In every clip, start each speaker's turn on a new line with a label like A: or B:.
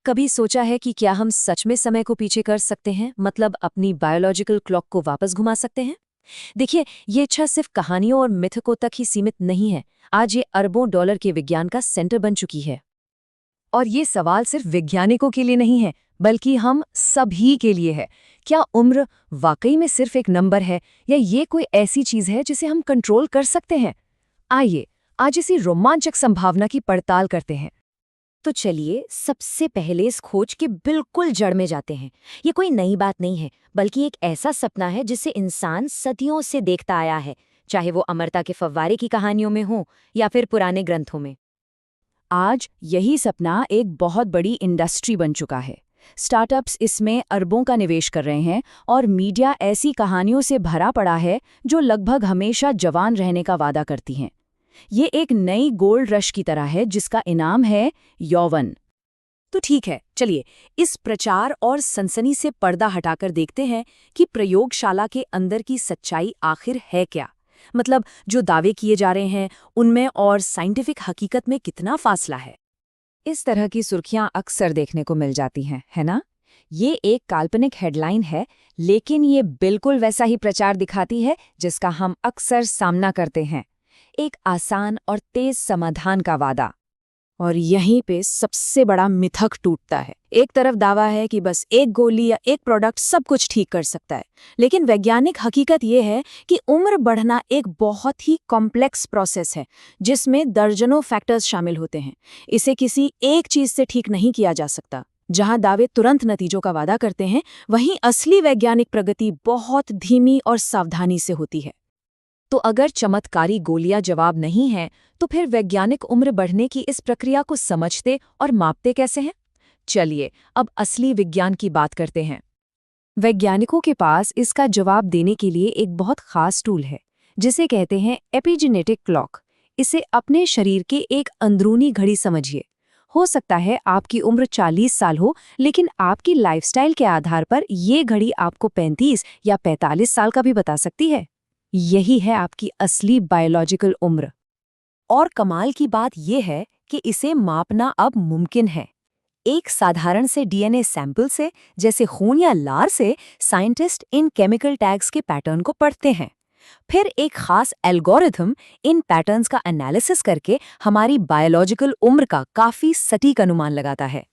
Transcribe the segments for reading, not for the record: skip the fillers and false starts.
A: कभी सोचा है कि क्या हम सच में समय को पीछे कर सकते हैं, मतलब अपनी बायोलॉजिकल क्लॉक को वापस घुमा सकते हैं? देखिए, ये इच्छा सिर्फ कहानियों और मिथकों तक ही सीमित नहीं है। आज ये अरबों डॉलर के विज्ञान का सेंटर बन चुकी है। और ये सवाल सिर्फ वैज्ञानिकों के लिए नहीं है, बल्कि हम सभी के लिए है। क्या उम्र वाकई में सिर्फ एक नंबर है, या ये कोई ऐसी चीज है जिसे हम कंट्रोल कर सकते हैं? आइए आज इसी रोमांचक संभावना की पड़ताल करते हैं।
B: तो चलिए सबसे पहले इस खोज के बिल्कुल जड़ में जाते हैं। ये कोई नई बात नहीं है, बल्कि एक ऐसा सपना है जिसे इंसान सदियों से देखता आया है, चाहे वो अमरता के फव्वारे की कहानियों में हो या फिर पुराने ग्रंथों में।
A: आज यही सपना एक बहुत बड़ी इंडस्ट्री बन चुका है। स्टार्टअप्स इसमें अरबों का निवेश कर रहे हैं और मीडिया ऐसी कहानियों से भरा पड़ा है जो लगभग हमेशा जवान रहने का वादा करती हैं। ये एक नई गोल्ड रश की तरह है जिसका इनाम है यौवन। तो ठीक है, चलिए इस प्रचार और सनसनी से पर्दा हटाकर देखते हैं कि प्रयोगशाला के अंदर की सच्चाई आखिर है क्या। मतलब जो दावे किए जा रहे हैं उनमें और साइंटिफिक हकीकत में कितना फासला है। इस तरह की सुर्खियां अक्सर देखने को मिल जाती हैं, है ना? ये एक काल्पनिक हेडलाइन है, लेकिन ये बिल्कुल वैसा ही प्रचार दिखाती है जिसका हम अक्सर सामना करते हैं। एक आसान और तेज समाधान का वादा। और यहीं पे सबसे बड़ा मिथक टूटता है। एक तरफ दावा है कि बस एक गोली या एक प्रोडक्ट सब कुछ ठीक कर सकता है, लेकिन वैज्ञानिक हकीकत ये है कि उम्र बढ़ना एक बहुत ही कॉम्प्लेक्स प्रोसेस है जिसमें दर्जनों फैक्टर्स शामिल होते हैं। इसे किसी एक चीज से ठीक नहीं किया जा सकता। जहां दावे तुरंत नतीजों का वादा करते हैं, वहीं असली वैज्ञानिक प्रगति बहुत धीमी और सावधानी से होती है। तो अगर चमत्कारी गोलियां जवाब नहीं हैं, तो फिर वैज्ञानिक उम्र बढ़ने की इस प्रक्रिया को समझते और मापते कैसे हैं? चलिए अब असली विज्ञान की बात करते हैं। वैज्ञानिकों के पास इसका जवाब देने के लिए एक बहुत खास टूल है, जिसे कहते हैं एपिजेनेटिक क्लॉक। इसे अपने शरीर के एक अंदरूनी घड़ी समझिए। हो सकता है आपकी उम्र 40 साल हो, लेकिन आपकी लाइफस्टाइल के आधार पर ये घड़ी आपको 35 या 45 साल का भी बता सकती है। यही है आपकी असली बायोलॉजिकल उम्र। और कमाल की बात यह है कि इसे मापना अब मुमकिन है। एक साधारण से डीएनए सैंपल से, जैसे खून या लार से, साइंटिस्ट इन केमिकल टैग्स के पैटर्न को पढ़ते हैं। फिर एक खास एल्गोरिथम इन पैटर्न्स का एनालिसिस करके हमारी बायोलॉजिकल उम्र का काफी सटीक अनुमान लगाता है।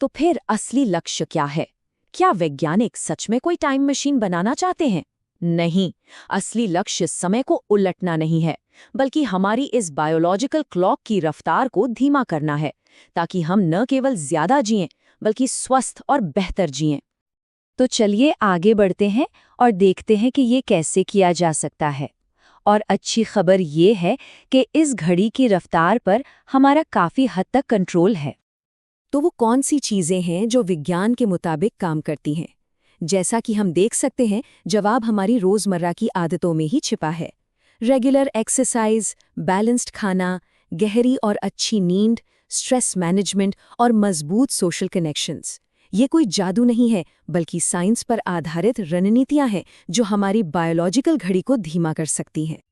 A: तो फिर असली लक्ष्य क्या है? क्या वैज्ञानिक सच में कोई टाइम मशीन बनाना चाहते हैं? नहीं, असली लक्ष्य समय को उलटना नहीं है, बल्कि हमारी इस बायोलॉजिकल क्लॉक की रफ्तार को धीमा करना है, ताकि हम न केवल ज्यादा जिएं, बल्कि स्वस्थ और बेहतर जिएं। तो चलिए आगे बढ़ते हैं और देखते हैं कि ये कैसे किया जा सकता है। और अच्छी खबर ये है कि इस घड़ी की रफ्तार पर हमारा काफी हद तक कंट्रोल है। तो वो कौन सी चीजें हैं जो विज्ञान के मुताबिक काम करती हैं? जैसा कि हम देख सकते हैं, जवाब हमारी रोजमर्रा की आदतों में ही छिपा है। रेगुलर एक्सरसाइज, बैलेंस्ड खाना, गहरी और अच्छी नींद, स्ट्रेस मैनेजमेंट और मजबूत सोशल कनेक्शंस। ये कोई जादू नहीं है, बल्कि साइंस पर आधारित रणनीतियां हैं जो हमारी बायोलॉजिकल घड़ी को धीमा कर सकती हैं।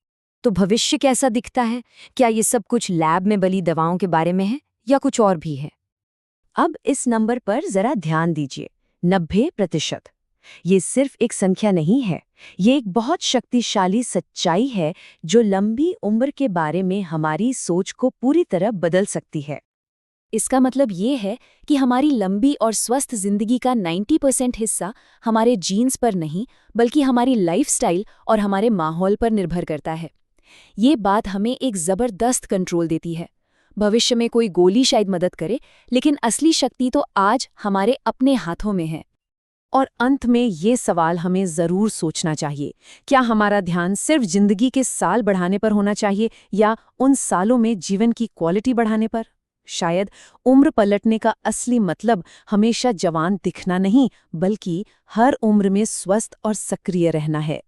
A: तो भविष्य कैसा दिखता है? क्या ये सब कुछ लैब में बनी दवाओं के बारे में है, या कुछ और भी है? अब इस नंबर पर जरा ध्यान दीजिए, 90%। ये सिर्फ एक संख्या नहीं है, ये एक बहुत शक्तिशाली सच्चाई है जो लंबी उम्र के बारे में हमारी सोच को पूरी तरह बदल सकती है। इसका मतलब ये है कि हमारी लंबी और स्वस्थ जिंदगी का 90% हिस्सा हमारे जीन्स पर नहीं, बल्कि हमारी लाइफस्टाइल और हमारे माहौल पर निर्भर करता है। ये बात हमें एक जबरदस्त कंट्रोल देती है। भविष्य में कोई गोली शायद मदद करे, लेकिन असली शक्ति तो आज हमारे अपने हाथों में है। और अंत में ये सवाल हमें जरूर सोचना चाहिए, क्या हमारा ध्यान सिर्फ जिंदगी के साल बढ़ाने पर होना चाहिए, या उन सालों में जीवन की क्वालिटी बढ़ाने पर? शायद उम्र पलटने का असली मतलब हमेशा जवान दिखना नहीं, बल्कि हर उम्र में स्वस्थ और सक्रिय रहना है।